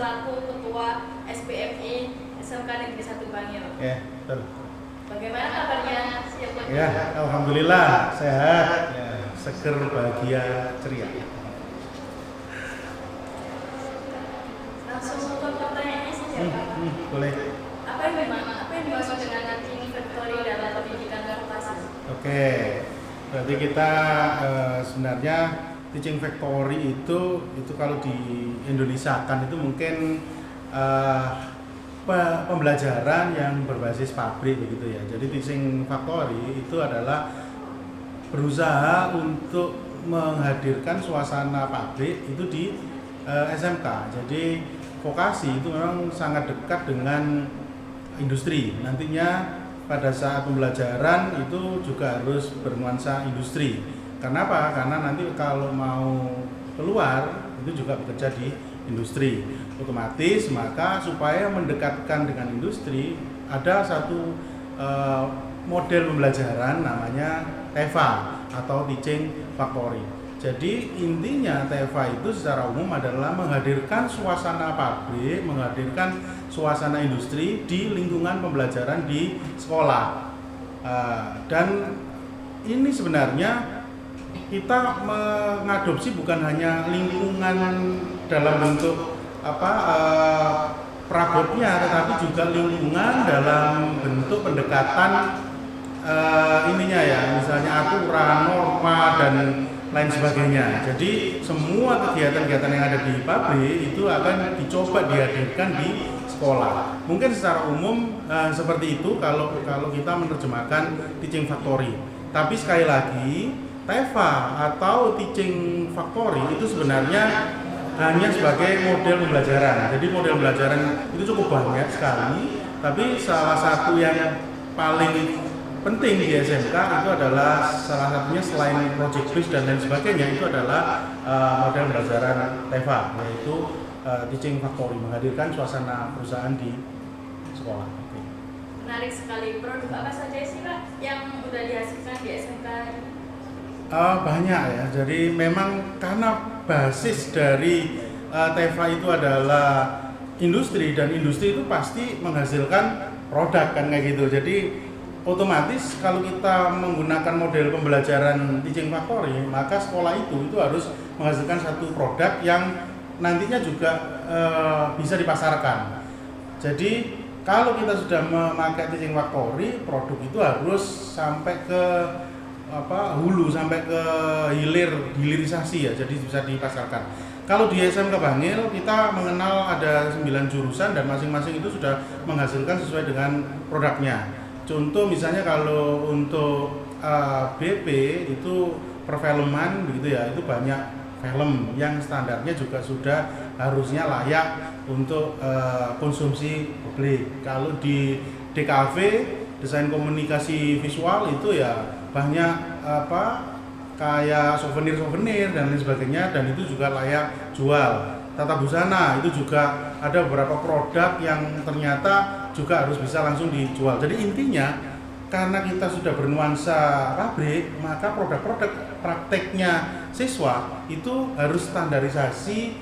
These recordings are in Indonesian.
selaku Ketua SPMI SMK Negeri 1 Bangil. Ya, betul. Bagaimana kabarnya? Siap lagi? Ya, alhamdulillah sehat, ya, seger, bahagia, ceria. Langsung ke pertanyaannya saja, Pak. Boleh. Apa yang dimaksud dengan teaching factory dalam pendidikan vokasi? Oke, berarti kita sebenarnya teaching factory itu kalau di Indonesia kan itu mungkin pembelajaran yang berbasis pabrik begitu ya. Jadi teaching factory itu adalah berusaha untuk menghadirkan suasana pabrik itu di SMK. Jadi vokasi itu memang sangat dekat dengan industri. Nantinya pada saat pembelajaran itu juga harus bernuansa industri. Kenapa? Karena nanti kalau mau keluar itu juga bekerja di industri. Otomatis maka supaya mendekatkan dengan industri ada satu model pembelajaran namanya TEFA atau Teaching Factory. Jadi intinya TEFA itu secara umum adalah menghadirkan suasana pabrik, menghadirkan suasana industri di lingkungan pembelajaran di sekolah. Dan ini sebenarnya kita mengadopsi bukan hanya lingkungan dalam bentuk perabotnya, tetapi juga lingkungan dalam bentuk pendekatan ininya ya, misalnya aturan, norma dan lain sebagainya. Jadi semua kegiatan-kegiatan yang ada di pabrik itu akan dicoba dihadirkan di sekolah. Mungkin secara umum seperti itu kalau kita menerjemahkan teaching factory. Tapi sekali lagi TEFA atau teaching factory itu sebenarnya hanya sebagai model pembelajaran. Jadi model pembelajaran itu cukup banyak sekali. Tapi salah satu yang paling penting di SMK itu adalah salah satunya selain project based dan lain sebagainya itu adalah model pembelajaran TEFA, yaitu teaching factory, menghadirkan suasana perusahaan di sekolah. Menarik sekali. Produk apa saja sih Pak yang sudah dihasilkan di SMK? Banyak ya. Jadi memang karena basis dari TEFA itu adalah industri dan industri itu pasti menghasilkan produk kan kayak gitu. Jadi otomatis kalau kita menggunakan model pembelajaran teaching factory, maka sekolah itu harus menghasilkan satu produk yang nantinya juga bisa dipasarkan. Jadi kalau kita sudah memakai teaching factory, produk itu harus sampai ke hulu, sampai ke hilirisasi ya, jadi bisa dipasarkan. Kalau di SMK Bangil kita mengenal ada 9 jurusan dan masing-masing itu sudah menghasilkan sesuai dengan produknya. Contoh misalnya kalau untuk BP itu perfilman begitu ya, itu banyak film yang standarnya juga sudah harusnya layak untuk konsumsi publik. Kalau di DKV desain komunikasi visual itu ya banyak kayak souvenir dan lain sebagainya, dan itu juga layak jual. Tata busana itu juga ada beberapa produk yang ternyata juga harus bisa langsung dijual. Jadi intinya karena kita sudah bernuansa pabrik, maka produk-produk prakteknya siswa itu harus standarisasi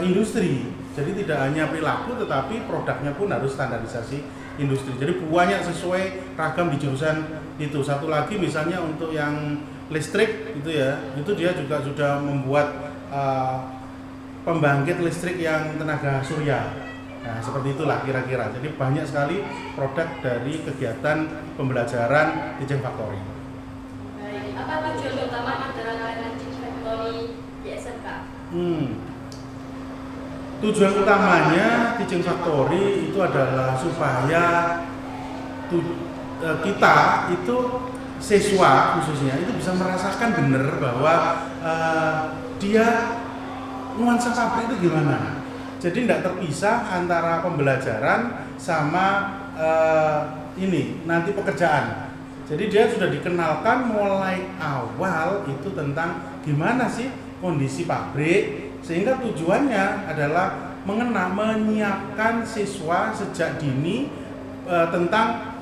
industri. Jadi tidak hanya perilaku tetapi produknya pun harus standarisasi industri. Jadi banyak sesuai ragam di jurusan itu. Satu lagi misalnya untuk yang listrik itu ya, itu dia juga sudah membuat pembangkit listrik yang tenaga surya. Nah, seperti itulah kira-kira. Jadi banyak sekali produk dari kegiatan pembelajaran teaching factory. Baik, apa tujuan utama menerapkan teaching factory di SMK? Tujuan utamanya teaching factory itu adalah supaya kita itu siswa khususnya itu bisa merasakan benar bahwa dia nuansa pabrik itu gimana. Jadi tidak terpisah antara pembelajaran sama ini nanti pekerjaan. Jadi dia sudah dikenalkan mulai awal itu tentang gimana sih kondisi pabrik, sehingga tujuannya adalah menyiapkan siswa sejak dini tentang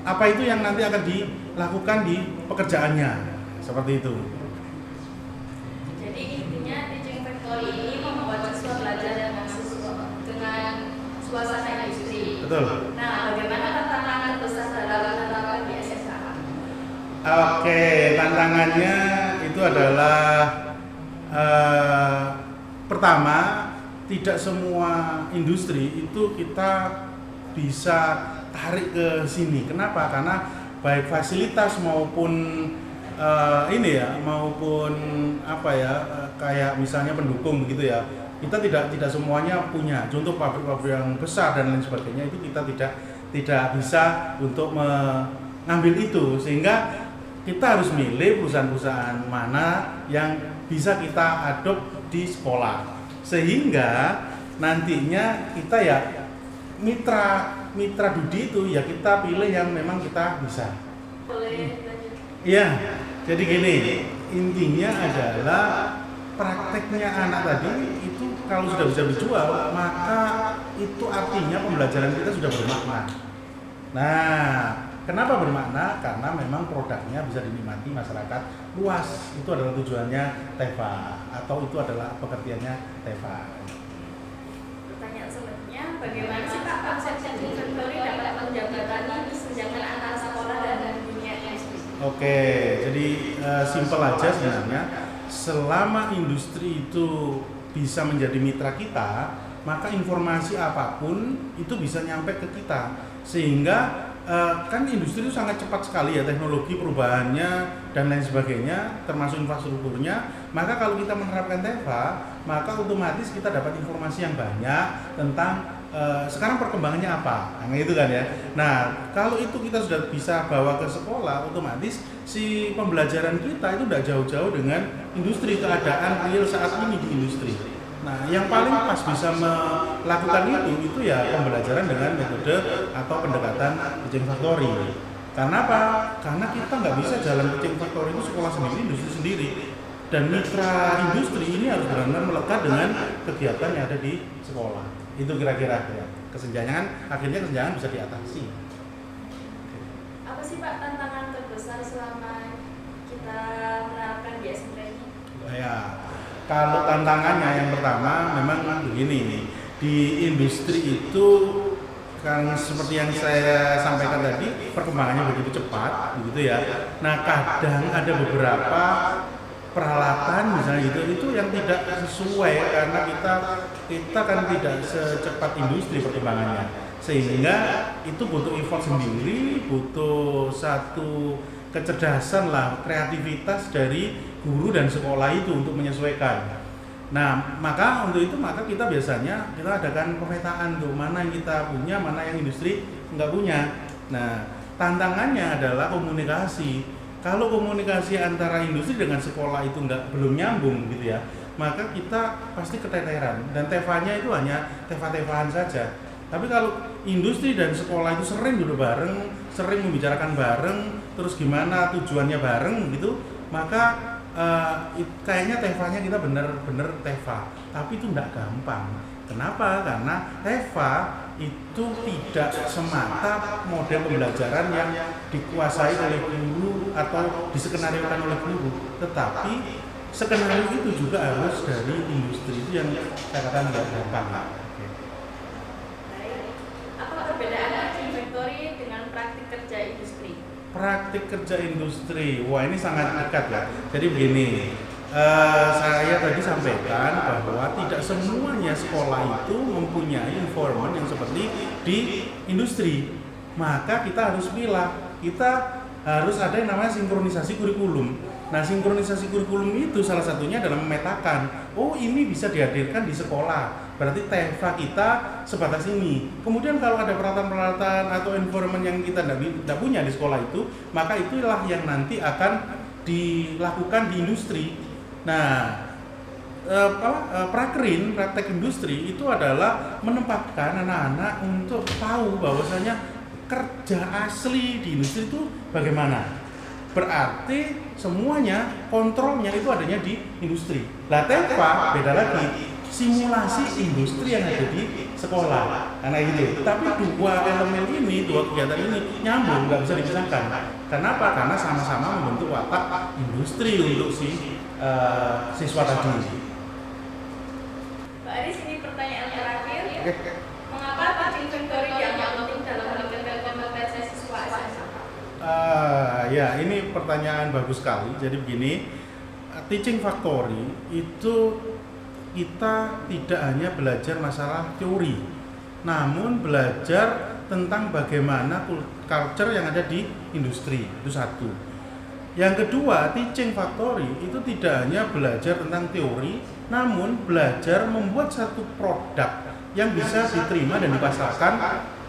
apa itu yang nanti akan dilakukan di pekerjaannya, seperti itu. Jadi intinya teaching factory ini membuat siswa belajar dengan betul. Nah, bagaimana tantangan terbesar dalam menerapkan BSSH? Oke, tantangannya itu adalah pertama, tidak semua industri itu kita bisa tarik ke sini. Kenapa? Karena baik fasilitas maupun maupun kayak misalnya pendukung begitu ya. Kita tidak semuanya punya. Contoh pabrik-pabrik yang besar dan lain sebagainya itu kita tidak bisa untuk mengambil itu, sehingga kita harus milih perusahaan-perusahaan mana yang bisa kita adopt di sekolah, sehingga nantinya kita ya mitra Dudi itu ya kita pilih yang memang kita bisa. Boleh lanjut? Iya, jadi gini, intinya adalah prakteknya anak tadi itu kalau sudah bisa dijual, maka itu artinya pembelajaran kita sudah bermakna. Nah, kenapa bermakna? Karena memang produknya bisa dinikmati masyarakat luas. Itu adalah tujuannya TEFA, atau itu adalah pengertiannya TEFA. Pertanyaan selanjutnya, bagaimana sih Pak konsep Teaching Factory dapat menjembatani kesenjangan antara sekolah dan dunia industri? Oke, jadi simpel aja sebenarnya. Selama industri itu bisa menjadi mitra kita, maka informasi apapun itu bisa nyampe ke kita, sehingga kan industri itu sangat cepat sekali ya, teknologi perubahannya dan lain sebagainya, termasuk infrastrukturnya. Maka kalau kita menerapkan TEFA, maka otomatis kita dapat informasi yang banyak tentang sekarang perkembangannya apa, nah itu kan ya. Nah, kalau itu kita sudah bisa bawa ke sekolah, otomatis si pembelajaran kita itu tidak jauh-jauh dengan industri, keadaan real saat ini di industri. Nah, yang paling pas bisa melakukan itu ya pembelajaran dengan metode atau pendekatan Teaching Factory. Karena apa? Karena kita nggak bisa jalan Teaching Factory itu sekolah sendiri, industri sendiri. Dan mitra industri ini harus benar-benar melekat dengan kegiatan yang ada di sekolah. Itu kira-kira ya. Akhirnya kesenjangan bisa diatasi. Apa sih Pak tantangan terbesar selama kita menerapkan BSSH ini? Ya, kalau tantangannya yang pertama memang begini nih, di industri itu kan seperti yang saya sampaikan tadi, perkembangannya begitu cepat, begitu ya. Nah, kadang ada beberapa peralatan misalnya itu yang tidak sesuai, karena kita kan tidak secepat industri perkembangannya, sehingga itu butuh effort sendiri, butuh satu kecerdasan lah, kreativitas dari guru dan sekolah itu untuk menyesuaikan. Nah, maka untuk itu kita biasanya kita adakan pemetaan tuh, mana yang kita punya, mana yang industri nggak punya. Nah, tantangannya adalah komunikasi. Kalau komunikasi antara industri dengan sekolah itu belum nyambung gitu ya, maka kita pasti keteteran, dan TEFA-nya itu hanya TEFA-TEFAan saja. Tapi kalau industri dan sekolah itu sering duduk bareng, sering membicarakan bareng, terus gimana tujuannya bareng gitu, maka kayaknya TEFA-nya kita bener-bener TEFA. Tapi itu tidak gampang. Kenapa? Karena TEFA itu tidak semata model pembelajaran yang dikuasai oleh guru atau diskenariokan oleh guru, tetapi skenario itu juga harus dari industri. Itu yang saya katakan tidak gampang. Baik. Apa perbedaan Teaching Factory dengan praktik kerja industri? Praktik kerja industri, wah ini sangat dekat ya. Jadi begini, saya tadi sampaikan bahwa tidak semuanya sekolah itu mempunyai informan yang seperti di industri. Maka kita harus pilih, kita harus ada yang namanya sinkronisasi kurikulum. Nah, sinkronisasi kurikulum itu salah satunya adalah memetakan, oh ini bisa dihadirkan di sekolah, berarti TEFA kita sebatas ini. Kemudian kalau ada peralatan-peralatan atau informan yang kita tidak punya di sekolah itu, maka itulah yang nanti akan dilakukan di industri. Nah, prakrin, praktek industri itu adalah menempatkan anak-anak untuk tahu bahwasanya kerja asli di industri itu bagaimana. Berarti semuanya kontrolnya itu adanya di industri. Lah TEFA beda lagi, simulasi industri yang ada di sekolah. Karena gitu. Tapi dua elemen ini, dua kegiatan ini nyambung, nggak bisa dipisahkan. Kenapa? Karena sama-sama membentuk watak industri untuk si siswa tadi. Pak Aris, ini pertanyaan terakhir. Mengapa Teaching Factory dianggap Ya, ini pertanyaan bagus sekali. Jadi begini, teaching factory itu kita tidak hanya belajar masalah teori, namun belajar tentang bagaimana culture yang ada di industri, itu satu. Yang kedua, teaching factory itu tidak hanya belajar tentang teori, namun belajar membuat satu produk yang bisa diterima dan dipasarkan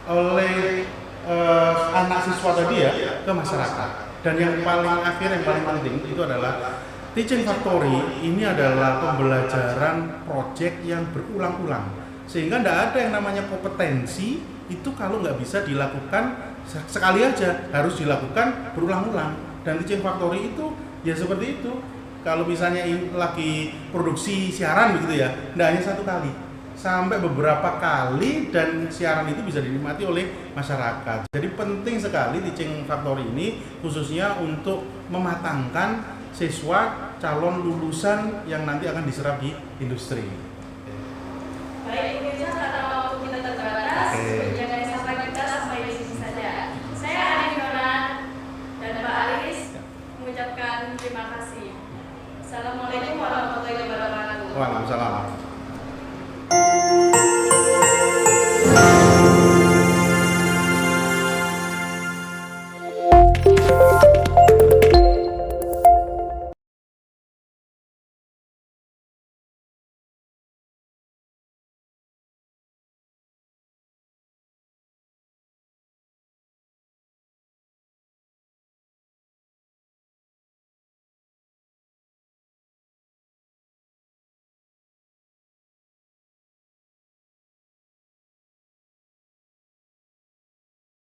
oleh anak siswa tadi ya ke masyarakat. Dan yang paling akhir, yang paling penting itu adalah teaching factory ini adalah pembelajaran project yang berulang-ulang, sehingga tidak ada yang namanya kompetensi itu kalau nggak bisa dilakukan sekali aja, harus dilakukan berulang-ulang. Dan teaching factory itu ya seperti itu. Kalau misalnya lagi produksi siaran begitu ya, tidak hanya satu kali, sampai beberapa kali, dan siaran itu bisa dinikmati oleh masyarakat. Jadi penting sekali teaching factory ini khususnya untuk mematangkan siswa calon lulusan yang nanti akan diserap di industri.